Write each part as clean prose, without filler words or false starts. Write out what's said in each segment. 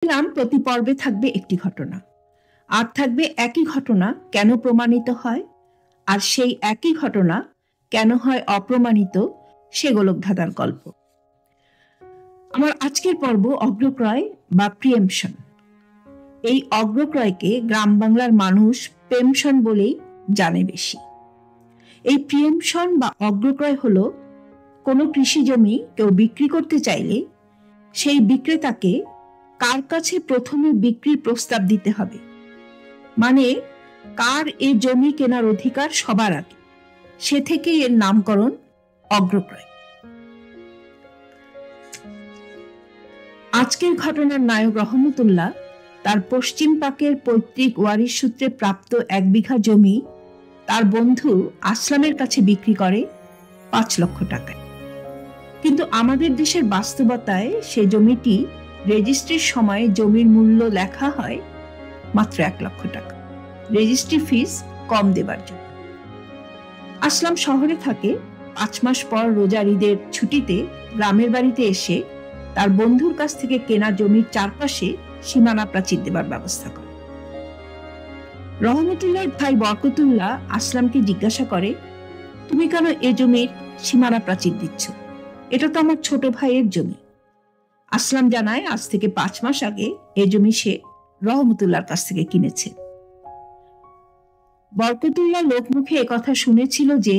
প্রতি পর্বে থাকবে একটি ঘটনা, আর থাকবে একই ঘটনা কেন প্রমাণিত হয়, আর সেই একই ঘটনা কেন হয় অপ্রমাণিত, সে গোলকধাঁধার গল্প। আমার আজকের পর্ব অগ্রক্রয় বা প্রিএমশন। এই অগ্রক্রয়কে গ্রাম বাংলার মানুষ প্রেমশন বলেই জানে বেশি। এই প্রিএমশন বা অগ্রক্রয় হলো কোনো কৃষি জমি কেউ বিক্রি করতে চাইলে সেই বিক্রেতাকে কার কাছে প্রথমে বিক্রির প্রস্তাব দিতে হবে, মানে কার এই জমি কেনার অধিকার সবার আগে, সে থেকেই এর নামকরণ অগ্রক্রয়। আজকের ঘটনার নায়ক রহমতুল্লাহ তার পশ্চিম পাকের পৈতৃক ওয়ারিশ সূত্রে প্রাপ্ত 1 বিঘা জমি তার বন্ধু আসলামের কাছে বিক্রি করে 5 লক্ষ টাকায়। কিন্তু আমাদের দেশের বাস্তবতায় সে জমিটি রেজিস্ট্রির সময় জমির মূল্য লেখা হয় মাত্র 1 লক্ষ টাকা, রেজিস্ট্রি ফিস কম দেবার জন্য। আসলাম শহরে থাকে। 5 মাস পর রোজার ঈদের ছুটিতে গ্রামের বাড়িতে এসে তার বন্ধুর কাছ থেকে কেনা জমির চারপাশে সীমানা প্রাচীর দেবার ব্যবস্থা করে। রহমতুল্লাহর ভাই বরকতুল্লাহ আসলামকে জিজ্ঞাসা করে, তুমি কেন এ জমির সীমানা প্রাচীর দিচ্ছ? এটা তো আমার ছোট ভাইয়ের জমি। আসলাম জানায় আজ থেকে 5 মাস আগে এ জমি সে রহমতুল্লাহর কাছ থেকে কিনেছে। বরকতুল্লাহ লোকমুখে একথা শুনেছিল যে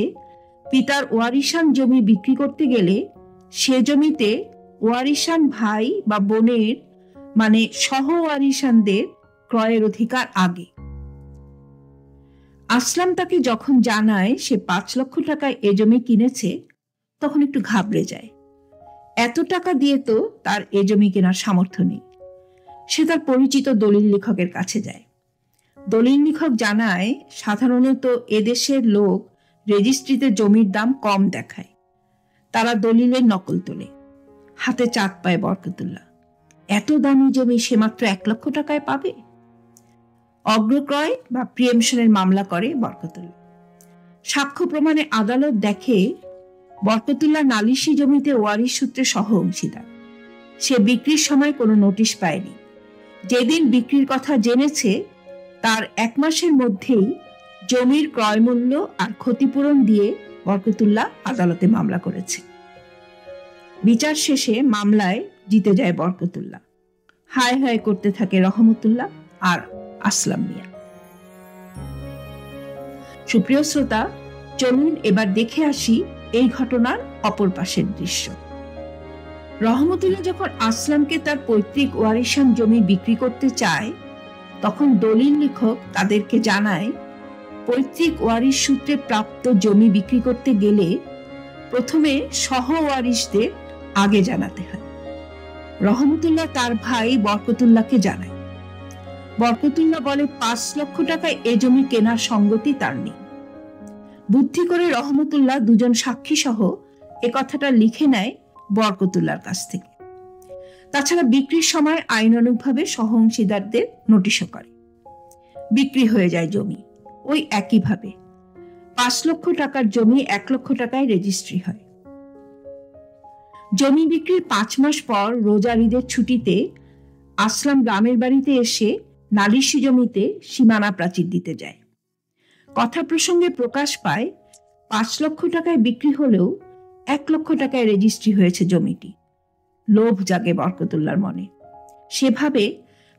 পিতার ওয়ারিশান জমি বিক্রি করতে গেলে সে জমিতে ওয়ারিশান ভাই বা বোনের মানে সহ ওয়ারিশানদের ক্রয়ের অধিকার আগে। আসলাম তাকে যখন জানায় সে 5 লক্ষ টাকায় এ জমি কিনেছে, তখন একটু ঘাবড়ে যায়। এত টাকা দিয়ে তো তার এ জমি কেনার সামর্থ্য নেই। সে তার পরিচিত দলিল লেখকের কাছে যায়। দলিল লেখক জানায় সাধারণত এদেশের লোক রেজিস্ট্রিতে জমির দাম কম দেখায়, তারা দলিলের নকল তোলে। হাতে চাঁদ পায় বরকতুল্লাহ, এত দামি জমি সে মাত্র 1 লক্ষ টাকায় পাবে। অগ্রক্রয় বা প্রিএমশনের মামলা করে বরকতুল্লাহ। সাক্ষ্য প্রমাণে আদালত দেখে বরকতুল্লাহ নালিশি জমিতে ওয়ারিশ সূত্রে সহ অংশীদার। সে বিক্রির সময় কোনো নোটিশ পায়নি। যেদিন বিক্রির কথা জেনেছে তার 1 মাসের মধ্যেই জমির ক্রয় মূল্য আর ক্ষতিপূরণ দিয়ে বরকতুল্লাহ আদালতে মামলা করেছে। বিচার শেষে মামলায় জিতে যায় বরকতুল্লাহ। হায় হায় করতে থাকে রহমতুল্লাহ আর আসলাম মিয়া। সুপ্রিয় শ্রোতা, চলুন এবার দেখে আসি এই ঘটনার অপর পাশের দৃশ্য। রহমতুল্লাহ যখন আসলামকে তার পৈতৃক ওয়ারিশান জমি বিক্রি করতে চায়, তখন দলিল লেখক তাদেরকে জানায় পৈতৃক ওয়ারিশ সূত্রে প্রাপ্ত জমি বিক্রি করতে গেলে প্রথমে সহ ওয়ারিশদের আগে জানাতে হয়। রহমতুল্লাহ তার ভাই বরকতুল্লাহকে জানায়। বরকতুল্লাহ বলে 5 লক্ষ টাকায় এ জমি কেনার সঙ্গতি তার নেই। বুদ্ধি করে রহমতুল্লাহ 2 জন সাক্ষী সহ এ কথাটা লিখে নেয় বরকতুল্লাহর কাছ থেকে। তাছাড়া বিক্রির সময় আইনানুগভাবে সহ অংশীদারদের নোটিশও করে। বিক্রি হয়ে যায় জমি ওই একইভাবে। 5 লক্ষ টাকার জমি 1 লক্ষ টাকায় রেজিস্ট্রি হয়। জমি বিক্রির 5 মাস পর রোজার ঈদের ছুটিতে আসলাম গ্রামের বাড়িতে এসে নালিশি জমিতে সীমানা প্রাচীর দিতে যায়। কথা প্রসঙ্গে প্রকাশ পায় 5 লক্ষ টাকায় বিক্রি হলেও 1 লক্ষ টাকায় রেজিস্ট্রি হয়েছে জমিটি। লোভ জাগে বরকতুল্লাহর মনে। সেভাবে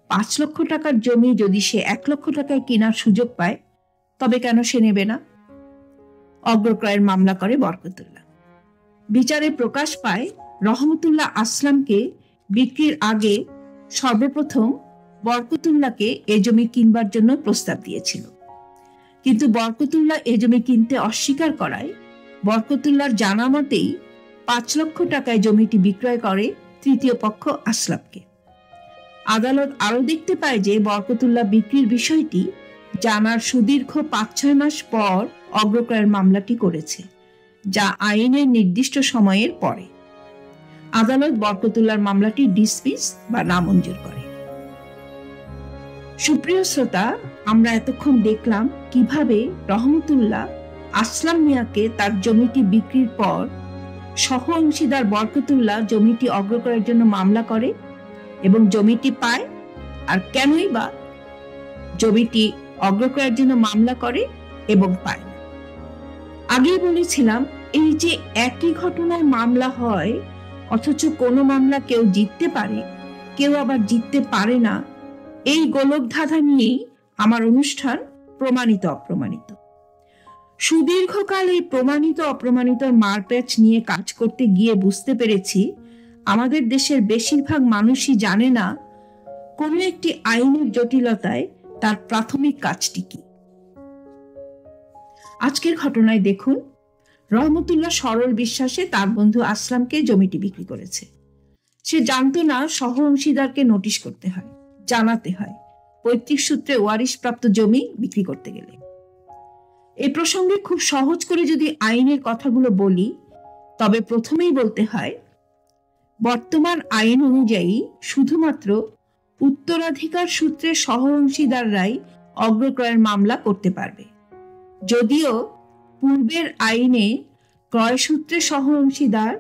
5 লক্ষ টাকার জমি যদি সে 1 লক্ষ টাকায় কেনার সুযোগ পায়, তবে কেন সে নেবে না? অগ্রক্রয়ের মামলা করে বরকতুল্লাহ। বিচারে প্রকাশ পায় রহমতুল্লাহ আসলামকে বিক্রির আগে সর্বপ্রথম বরকতুল্লাহকে এ জমি কিনবার জন্য প্রস্তাব দিয়েছিল। কিন্তু বরকতুল্লাহ এ জমি কিনতে অস্বীকার করায় বরকতুল্লাহর জানা মতেই 5 লক্ষ টাকায় জমিটি বিক্রয় করে তৃতীয় পক্ষ আসলামকে। আদালত আরো দেখতে পায় যে বরকতুল্লাহ বিক্রির বিষয়টি জানার সুদীর্ঘ 5-6 মাস পর অগ্রক্রয়ের মামলাটি করেছে, যা আইনের নির্দিষ্ট সময়ের পরে। আদালত বরকতুল্লাহর মামলাটি ডিসমিস বা নামঞ্জুর করে। সুপ্রিয় শ্রোতা, আমরা এতক্ষণ দেখলাম কিভাবে রহমতুল্লাহ আসলাম মিয়াকে তার জমিটি বিক্রির পর সহ অংশীদার বরকতুল্লাহ জমিটি অগ্রক্রয়ের জন্য মামলা করে এবং জমিটি পায় আর কেনই বা জমিটি অগ্রক্রয়ের জন্য মামলা করে এবং পায় না। আগেই বলেছিলাম, এই যে একই ঘটনায় মামলা হয় অথচ কোনো মামলা কেউ জিততে পারে, কেউ আবার জিততে পারে না, এই গোলকধাঁধা নিয়েই আমার অনুষ্ঠান প্রমাণিত অপ্রমাণিত। সুদীর্ঘকাল এই প্রমাণিত অপ্রমাণিত মারপ্যাচ নিয়ে কাজ করতে গিয়ে বুঝতে পেরেছি, আমাদের দেশের বেশিরভাগ মানুষই জানে না কোনো একটি আইনের জটিলতায় তার প্রাথমিক কাজটি কি। আজকের ঘটনায় দেখুন, রহমতুল্লাহ সরল বিশ্বাসে তার বন্ধু আসলামকে জমিটি বিক্রি করেছে। সে জানতো না সহ অংশীদারকে নোটিশ করতে হয়, জানাতে হয় পৈতৃক সূত্রে ওয়ারিশপ্রাপ্ত জমি বিক্রি করতে গেলে। এই প্রসঙ্গে খুব সহজ করে যদি আইনের কথাগুলো বলি, তবে প্রথমেই বলতে হয়, বর্তমান আইন অনুযায়ী শুধুমাত্র উত্তরাধিকার সূত্রে সহ অংশীদাররাই অগ্রক্রয়ের মামলা করতে পারবে। যদিও পূর্বের আইনে ক্রয় সূত্রে সহ অংশীদার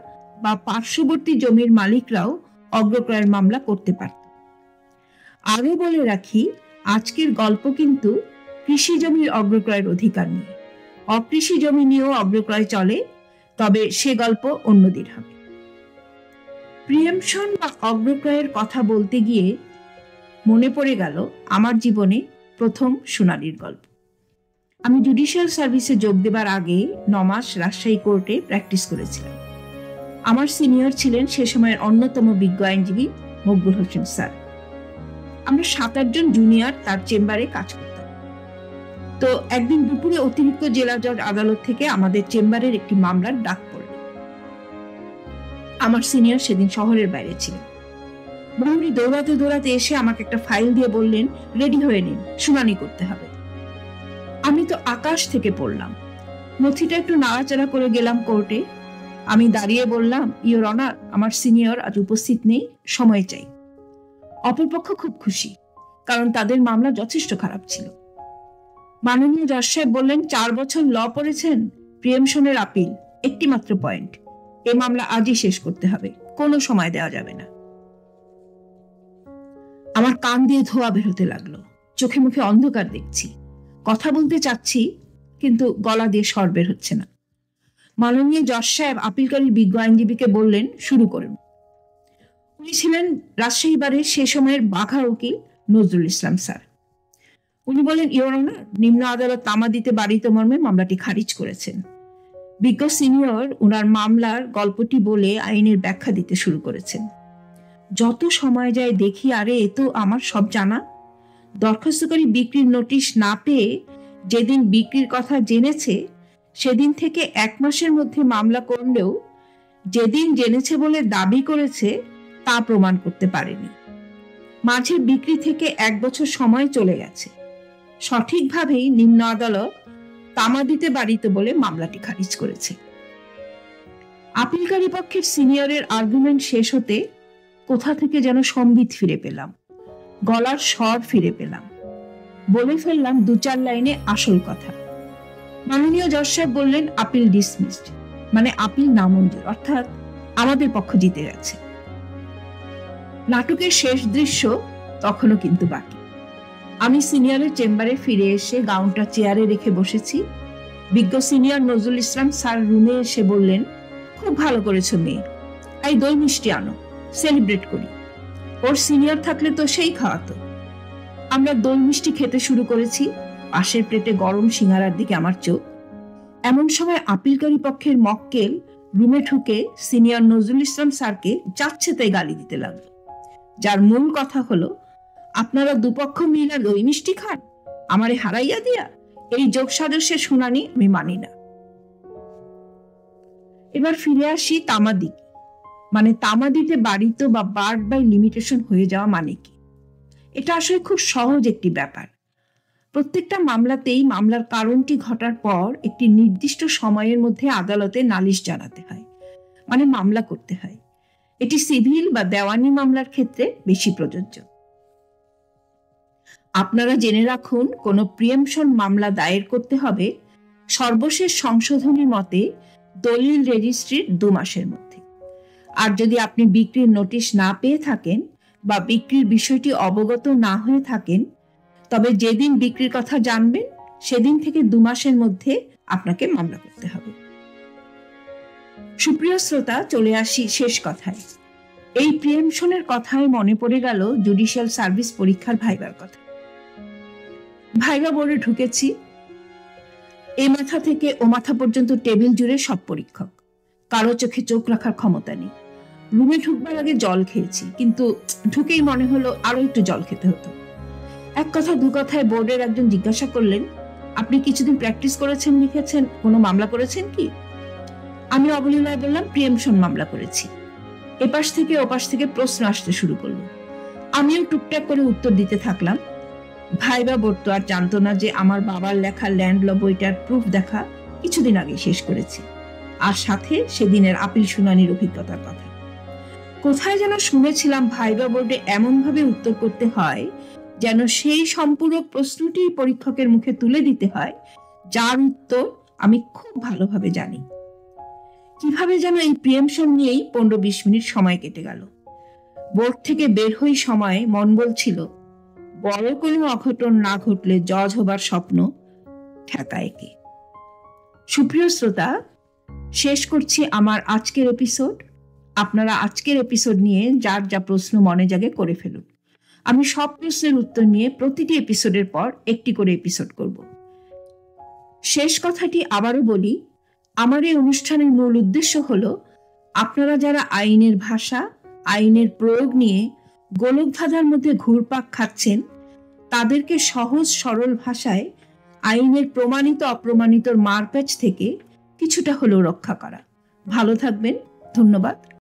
বা পার্শ্ববর্তী জমির মালিকরাও অগ্রক্রয়ের মামলা করতে পারত। আরো বলে রাখি, আজকের গল্প কিন্তু কৃষি জমির অগ্রক্রয়ের অধিকার নিয়ে। অকৃষি জমি নিয়েও অগ্রক্রয় চলে, তবে সে গল্প অন্যদিন হবে। প্রিএমশন বা অগ্রক্রয়ের কথা বলতে গিয়ে মনে পড়ে গেল আমার জীবনে প্রথম শুনানির গল্প। আমি জুডিশিয়াল সার্ভিসে যোগ দেবার আগে 9 মাস রাজশাহী কোর্টে প্র্যাকটিস করেছিলাম। আমার সিনিয়র ছিলেন সে সময়ের অন্যতম বিজ্ঞ আইনজীবী মকবুল হোসেন স্যার। আমরা 7-8 জন জুনিয়র তার চেম্বারে কাজ করতাম। তো একদিন দুপুরে অতিরিক্ত জেলা জজ আদালত থেকে আমাদের চেম্বারের একটি মামলার ডাক পড়ল। আমার সিনিয়র সেদিন শহরের বাইরে ছিলেন। প্রহরী দৌড়াতে দৌড়াতে এসে আমাকে একটা ফাইল দিয়ে বললেন, রেডি হয়ে নিন, শুনানি করতে হবে। আমি তো আকাশ থেকে পড়লাম। নথিটা একটু নাড়াচাড়া করে গেলাম কোর্টে। আমি দাঁড়িয়ে বললাম, ইওর অনার, আমার সিনিয়র আজ উপস্থিত নেই, সময় চাই। অপরপক্ষ খুব খুশি, কারণ তাদের মামলা যথেষ্ট খারাপ ছিল। মাননীয় জজ সাহেব বললেন, 4 বছর ল পড়েছেন, প্রিএমশনের আপিল, একটি মাত্র পয়েন্ট, এ মামলা আজই শেষ করতে হবে, কোনো সময় দেওয়া যাবে না। আমার কান দিয়ে ধোঁয়া বেরোতে লাগলো, চোখে মুখে অন্ধকার দেখছি, কথা বলতে চাচ্ছি কিন্তু গলা দিয়ে স্বর বের হচ্ছে না। মাননীয় জজ সাহেব আপিলকারী বিজ্ঞ আইনজীবীকে বললেন, শুরু করুন। উনি ছিলেন রাজশাহী বারের সে সময়ের বাঘা উকিল নজরুল ইসলাম স্যার। উনি বলেন, ইওর অনার, নিম্ন আদালত তামাদিতে বাড়িতে মর্মে মামলাটি খারিজ করেছেন। বিজ্ঞ সিনিয়র উনার মামলার গল্পটি বলে আইনের ব্যাখ্যা দিতে শুরু করেছেন। যত সময় যায় দেখি, আরে এ তো আমার সব জানা। দরখাস্তকারী বিক্রির নোটিশ না পেয়ে যেদিন বিক্রির কথা জেনেছে, সেদিন থেকে 1 মাসের মধ্যে মামলা করলেও যেদিন জেনেছে বলে দাবি করেছে তা প্রমাণ করতে পারেনি। মাঝে বিক্রি থেকে 1 বছর সময় চলে গেছে। সঠিকভাবেই নিম্ন আদালত তামাদিতে বাড়িতে বলে মামলাটি খারিজ করেছে। আপিলকারী পক্ষের সিনিয়রের আর্গুমেন্ট শেষ হতে কোথা থেকে যেন সম্বিত ফিরে পেলাম, গলার স্বর ফিরে পেলাম। বলে ফেললাম 2-4 লাইনে আসল কথা। মাননীয় জজ সাহেব বললেন, আপিল ডিসমিসড, মানে আপিল নামঞ্জুর, অর্থাৎ আমাদের পক্ষ জিতে গেছে। নাটকের শেষ দৃশ্য তখনও কিন্তু বাকি। আমি সিনিয়রের চেম্বারে ফিরে এসে গাউনটা চেয়ারে রেখে বসেছি। বিজ্ঞ সিনিয়র নজরুল ইসলাম স্যার রুমে এসে বললেন, খুব ভালো করেছো মেয়ে, এই দই মিষ্টি আনো, সেলিব্রেট করি। ওর সিনিয়র থাকলে তো সেই খাওয়াতো। আমরা দই মিষ্টি খেতে শুরু করেছি। পাশের প্লেটে গরম সিঙ্গারার দিকে আমার চোখ। এমন সময় আপিলকারী পক্ষের মক্কেল রুমে ঢুকে সিনিয়র নজরুল ইসলাম স্যারকে যাচ্ছে তাই গালি দিতে লাগলো, যার মূল কথা হলো, আপনারা দুপক্ষ মিলে দই মিষ্টি খান, আমারে হারাইয়া দিয়া, এই যোগ সাদস্যের শুনানি আমি মানি না। এবার ফিরে আসি তামাদি, মানে তামাদিতে বাড়িত বা বার্ড বাই লিমিটেশন হয়ে যাওয়া মানে কি। এটা আসলে খুব সহজ একটি ব্যাপার। প্রত্যেকটা মামলাতেই মামলার কারণটি ঘটার পর একটি নির্দিষ্ট সময়ের মধ্যে আদালতে নালিশ জানাতে হয়, মানে মামলা করতে হয়। এটি সিভিল বা দেওয়ানি মামলার ক্ষেত্রে বেশি প্রযোজ্য। আপনারা জেনে রাখুন, কোন প্রিএমশন মামলা দায়ের করতে হবে সর্বশেষ সংশোধনী মতে দলিল রেজিস্ট্রির 2 মাসের মধ্যে। আর যদি আপনি বিক্রির নোটিশ না পেয়ে থাকেন, বা বিক্রির বিষয়টি অবগত না হয়ে থাকেন, তবে যেদিন বিক্রির কথা জানবেন সেদিন থেকে 2 মাসের মধ্যে আপনাকে মামলা করতে হবে। সুপ্রিয় শ্রোতা, চলে আসি শেষ কথায়। এই প্রিএমশনের কথায় মনে পড়ে গেল জুডিশিয়াল সার্ভিস পরীক্ষার ভাইবার কথা। ভাইবা বোর্ডে ঢুকেছি, এ মাথা থেকে ও মাথা পর্যন্ত টেবিল জুড়ে সব পরীক্ষক, কারো চোখে চোখ রাখার ক্ষমতা নেই। রুমে ঢুকবার আগে জল খেয়েছি, কিন্তু ঢুকেই মনে হলো আরো একটু জল খেতে হতো। এক কথা দু কথায় বোর্ডের একজন জিজ্ঞাসা করলেন, আপনি কিছুদিন প্র্যাকটিস করেছেন, লিখেছেন, কোনো মামলা করেছেন কি? আমি অবলীলায় বললাম, প্রিএমশন মামলা করেছি। এপাশ থেকে ওপাশ থেকে প্রশ্ন আসতে শুরু করলো। আমিও টুকটাক করে উত্তর দিতে থাকলাম। ভাইবা বোর্ড তো আর জানতো না যে আমার বাবার লেখা ল্যান্ড ল বইটার প্রুফ দেখা কিছুদিন আগে শেষ করেছি, আর সাথে সেদিনের আপিল শুনানির অভিজ্ঞতার কথা। কোথায় যেন শুনেছিলাম ভাইবা বোর্ডে এমন ভাবে উত্তর করতে হয় যেন সেই সম্পূরক প্রশ্নটি পরীক্ষকের মুখে তুলে দিতে হয়, যার উত্তর আমি খুব ভালোভাবে জানি। কিভাবে যেন এই প্রিএমশন নিয়েই 15-20 মিনিট সময় কেটে গেল। বোর্ড থেকে বের হই সময় মন বলছিল, বড় কোনো অঘটন না ঘটলে জজ হবার স্বপ্ন ঠেকায় কে। সুপ্রিয় শ্রোতা, শেষ করছি আমার আজকের এপিসোড। আপনারা আজকের এপিসোড নিয়ে যার যা প্রশ্ন মনে জাগে করে ফেলুন। আমি সব প্রশ্নের উত্তর নিয়ে প্রতিটি এপিসোডের পর একটি করে এপিসোড করব। শেষ কথাটি আবারও বলি, আমার এই অনুষ্ঠানের মূল উদ্দেশ্য হলো আপনারা যারা আইনের ভাষা, আইনের প্রয়োগ নিয়ে গোলকধাঁধার মধ্যে ঘুরপাক খাচ্ছেন, তাদেরকে সহজ সরল ভাষায় আইনের প্রমাণিত অপ্রমাণিতর মারপ্যাচ থেকে কিছুটা হলেও রক্ষা করা। ভালো থাকবেন। ধন্যবাদ।